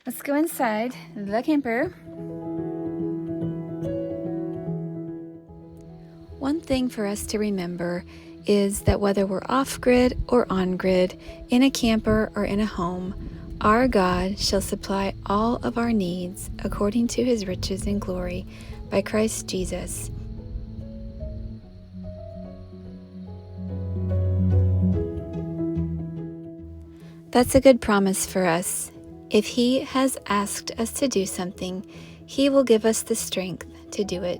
Let's go inside the camper. One thing for us to remember is that whether we're off-grid or on-grid, in a camper or in a home, our God shall supply all of our needs according to his riches and glory by Christ Jesus. That's a good promise for us. If he has asked us to do something, he will give us the strength to do it.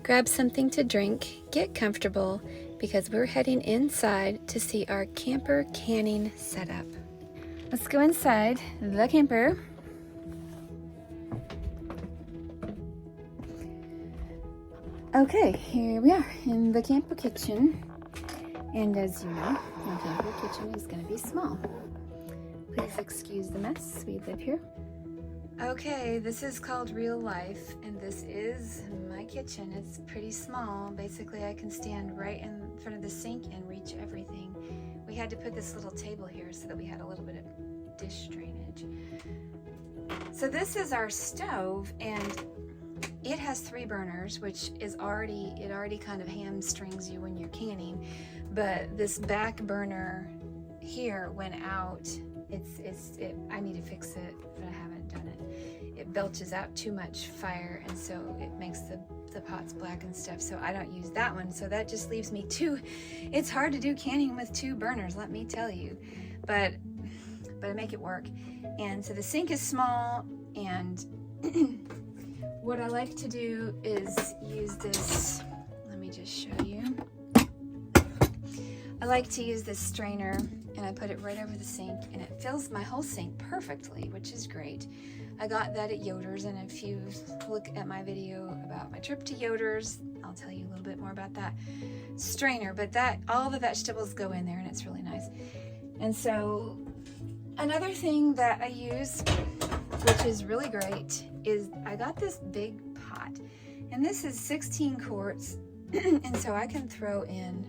Grab something to drink, get comfortable, because we're heading inside to see our camper canning setup. Let's go inside the camper. Okay, here we are in the camper kitchen. And as you know, the camper kitchen is going to be small. Please excuse the mess, we live here. Okay, this is called real life, and this is my kitchen. It's pretty small. Basically, I can stand right in front of the sink and reach everything. We had to put this little table here so that we had a little bit of dish drainage. So this is our stove, and it has 3 burners, which is already kind of hamstrings you when you're canning. But this back burner here went out. I need to fix it, but I haven't done it. It belches out too much fire, and so it makes the pots black and stuff, so I don't use that one. So that just leaves me 2. It's hard to do canning with 2 burners, let me tell you, but I make it work. And so the sink is small, and what I like to do is use this. Let me just show you. I like to use this strainer, and I put it right over the sink, and it fills my whole sink perfectly, which is great. I got that at Yoder's, and if you look at my video about my trip to Yoder's, I'll tell you a little bit more about that strainer. But all the vegetables go in there, and it's really nice. And so another thing that I use, which is really great, is I got this big pot, and this is 16 quarts, and so I can throw in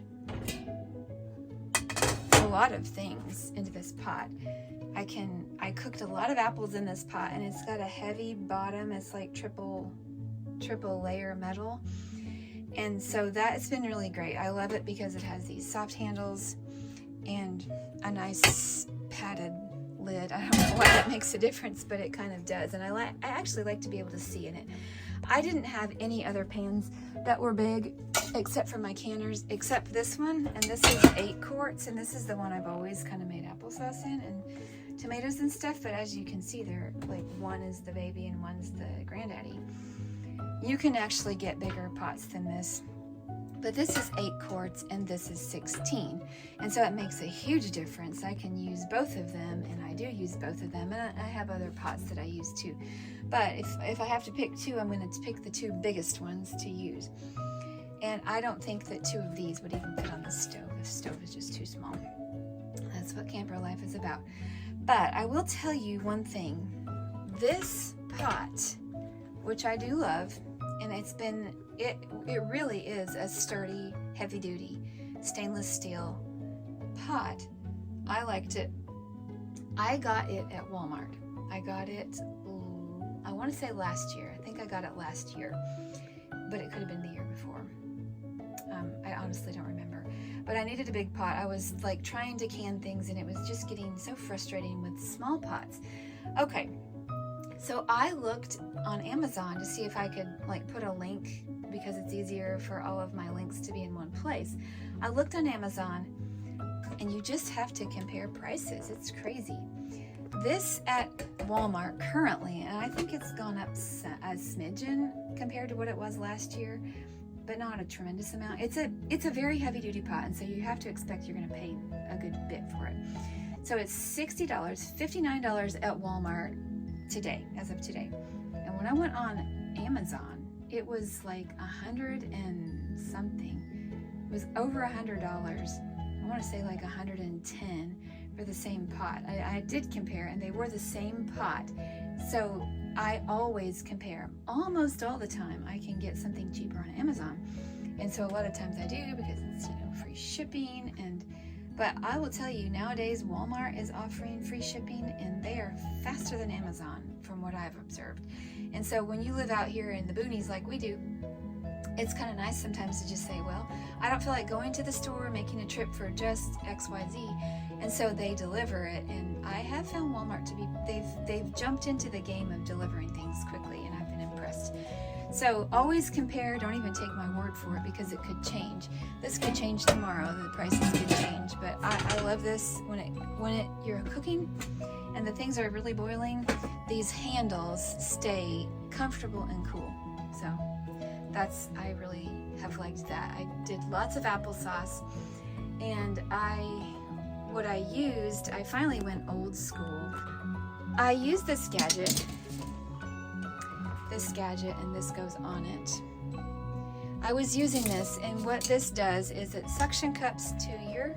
a lot of things into this pot. I cooked a lot of apples in this pot, and it's got a heavy bottom. It's like triple layer metal, and so that's been really great. I love it because it has these soft handles and a nice padded lid. I don't know why that makes a difference, but it kind of does, and I actually like to be able to see in it. I didn't have any other pans that were big except for my canners, except this one, and this is 8 quarts, and this is the one I've always kind of made applesauce in and tomatoes and stuff. But as you can see, they're like, one is the baby and one's the granddaddy. You can actually get bigger pots than this, but this is 8 quarts and this is 16, and so it makes a huge difference. I can use both of them, and I do use both of them, and I have other pots that I use too. But if I have to pick 2, I'm going to pick the 2 biggest ones to use. And I don't think that 2 of these would even fit on the stove. The stove is just too small. That's what camper life is about. But I will tell you one thing. This pot, which I do love, and it really is a sturdy, heavy-duty stainless steel pot. I liked it. I got it at Walmart. I got it, I want to say last year. I think I got it last year, but it could have been the year before. I honestly don't remember, but I needed a big pot. I was like trying to can things, and it was just getting so frustrating with small pots. Okay, so I looked on Amazon to see if I could like put a link, because it's easier for all of my links to be in one place. I looked on Amazon, and you just have to compare prices. It's crazy. This at Walmart currently, and I think it's gone up a smidgen compared to what it was last year, but not a tremendous amount. It's a very heavy duty pot, and so you have to expect you're going to pay a good bit for it. So it's $60, $59 at Walmart today, as of today. And when I went on Amazon, it was like 100 and something. It was over $100. I want to say like 110 for the same pot. I did compare, and they were the same pot. So I always compare. Almost all the time I can get something cheaper on Amazon. And so a lot of times I do, because it's, free free shipping, but I will tell you, nowadays Walmart is offering free shipping, and they are faster than Amazon from what I've observed. And so when you live out here in the boonies like we do, it's kind of nice sometimes to just say, well, I don't feel like going to the store, making a trip for just XYZ, and so they deliver it. And I have found Walmart to be, they've jumped into the game of delivering things quickly, and I've been impressed. So always compare, don't even take my word for it, because it could change. This could change tomorrow, the prices could change, but I love this when you're cooking and the things are really boiling, these handles stay comfortable and cool. So I really have liked that. I did lots of applesauce, and what I used, I finally went old school. I used this gadget, and this goes on it. I was using this, and what this does is it suction cups to your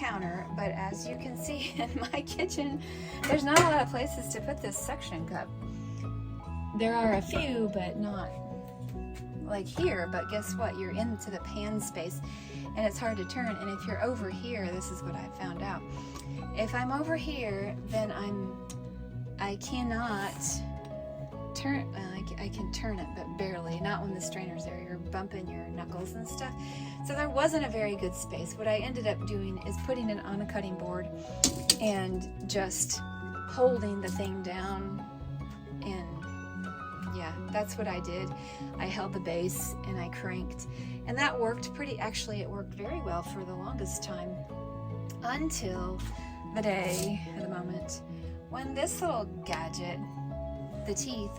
counter, but as you can see in my kitchen, there's not a lot of places to put this suction cup. There are a few, but not like here. But guess what? You're into the pan space, and it's hard to turn. And if you're over here, this is what I found out. If I'm over here, then I cannot turn. I can turn it, but barely. Not when the strainer's there. You're bumping your knuckles and stuff. So there wasn't a very good space. What I ended up doing is putting it on a cutting board and just holding the thing down, and yeah, that's what I did. I held the base and I cranked, and that worked actually it worked very well for the longest time, until the moment when this little gadget, the teeth,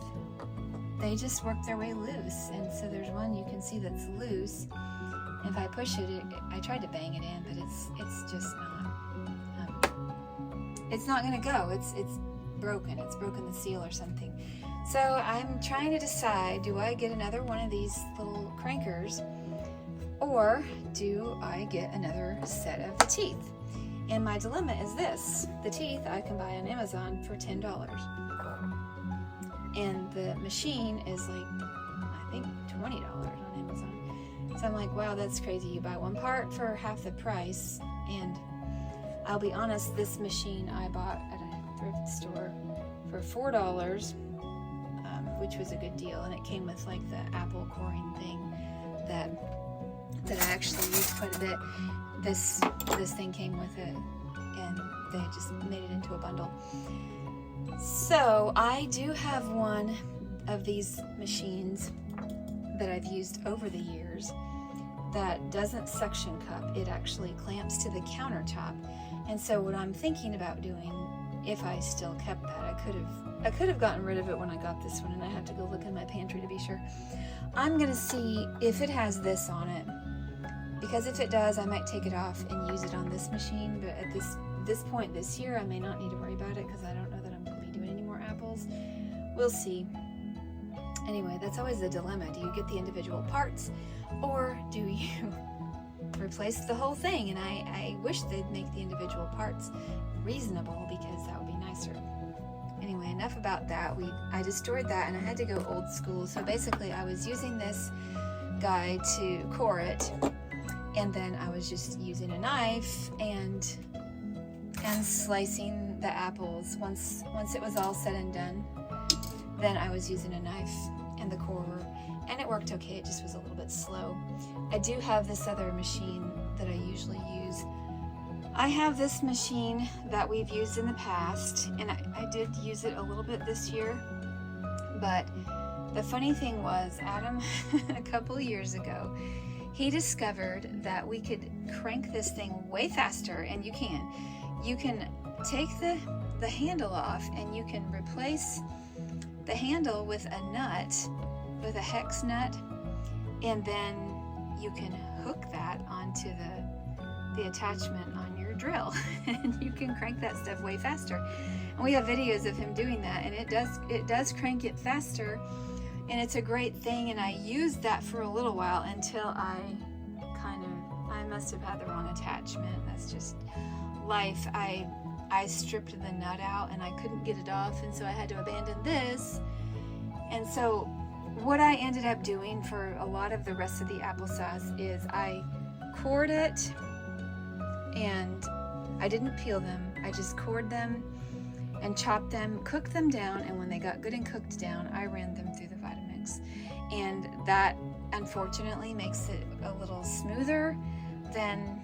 they just work their way loose. And so there's one you can see that's loose. If I push it, I tried to bang it in, but it's just not. It's not gonna go. It's broken. It's broken the seal or something. So I'm trying to decide: do I get another one of these little crankers, or do I get another set of the teeth? And my dilemma is this: the teeth I can buy on Amazon for $10. And the machine is like, I think $20 on Amazon. So I'm like, wow, that's crazy. You buy one part for half the price. And I'll be honest, this machine I bought at a thrift store for $4, which was a good deal. And it came with like the apple coring thing that I actually used quite a bit. This thing came with it, and they just made it into a bundle. So I do have one of these machines that I've used over the years that doesn't suction cup. It actually clamps to the countertop. And so what I'm thinking about doing, if I still kept that, I could have gotten rid of it when I got this one, and I have to go look in my pantry to be sure. I'm gonna see if it has this on it, because if it does, I might take it off and use it on this machine. But at this point this year, I may not need to worry about it, because I don't know that I'm going to be doing any more apples. We'll see. Anyway, that's always the dilemma. Do you get the individual parts, or do you replace the whole thing? And I wish they'd make the individual parts reasonable, because that would be nicer. Anyway, enough about that. I destroyed that, and I had to go old school. So basically, I was using this guy to core it, and then I was just using a knife and slicing the apples. Once it was all said and done, then I was using a knife and the corer, and it worked okay. It just was a little bit slow. I do have this other machine that I usually use. I have this machine that we've used in the past, and I did use it a little bit this year, but the funny thing was, Adam, a couple years ago, he discovered that we could crank this thing way faster, and you can take the handle off, and you can replace the handle with a nut, with a hex nut, and then you can hook that onto the attachment on your drill, and you can crank that stuff way faster. And we have videos of him doing that, and it does crank it faster, and it's a great thing. And I used that for a little while until I must have had the wrong attachment. That's just life. I stripped the nut out, and I couldn't get it off, and so I had to abandon this. And so what I ended up doing for a lot of the rest of the applesauce is I cored it, and I didn't peel them. I just cored them and chopped them, cooked them down, and when they got good and cooked down, I ran them through the Vitamix. And that unfortunately makes it a little smoother than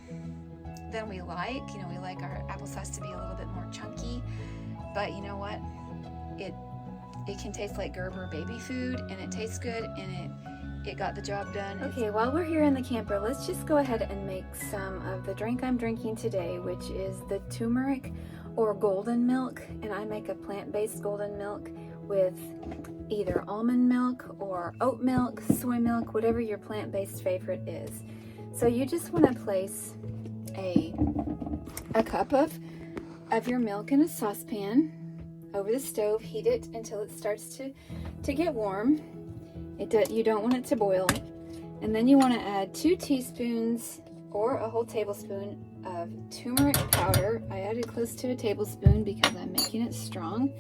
we like. You know, we like our applesauce to be a little bit more chunky, but you know what? It can taste like Gerber baby food, and it tastes good, and it got the job done. Okay, while we're here in the camper, let's just go ahead and make some of the drink I'm drinking today, which is the turmeric or golden milk. And I make a plant-based golden milk with either almond milk or oat milk, soy milk, whatever your plant-based favorite is. So you just want to place a cup of your milk in a saucepan over the stove. Heat it until it starts to get warm. You don't want it to boil. And then you want to add 2 teaspoons or a whole tablespoon of turmeric powder. I added close to a tablespoon because I'm making it strong.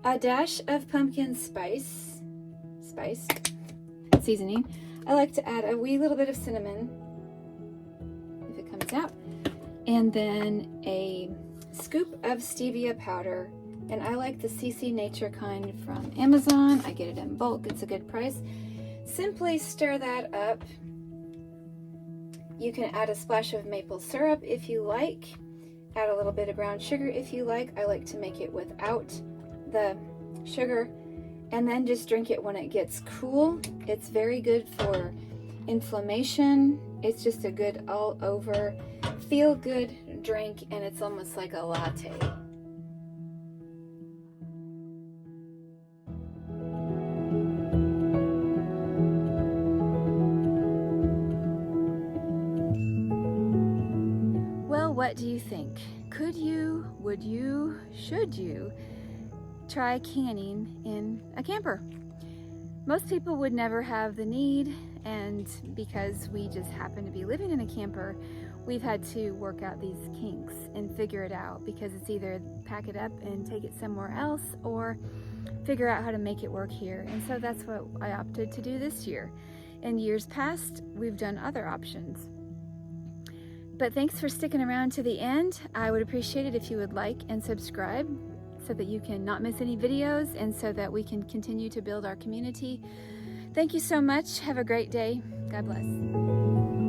A dash of pumpkin spice seasoning. I like to add a wee little bit of cinnamon if it comes out. And then a scoop of stevia powder. And I like the CC Nature kind from Amazon. I get it in bulk. It's a good price. Simply stir that up. You can add a splash of maple syrup if you like. Add a little bit of brown sugar if you like. I like to make it without the sugar. And then just drink it when it gets cool. It's very good for inflammation. It's just a good all over feel good drink, and it's almost like a latte. What do you think? Could you, would you, should you try canning in a camper? Most people would never have the need, and because we just happen to be living in a camper, we've had to work out these kinks and figure it out, because it's either pack it up and take it somewhere else or figure out how to make it work here. And so that's what I opted to do this year. In years past, we've done other options. But thanks for sticking around to the end. I would appreciate it if you would like and subscribe so that you can not miss any videos and so that we can continue to build our community. Thank you so much. Have a great day. God bless.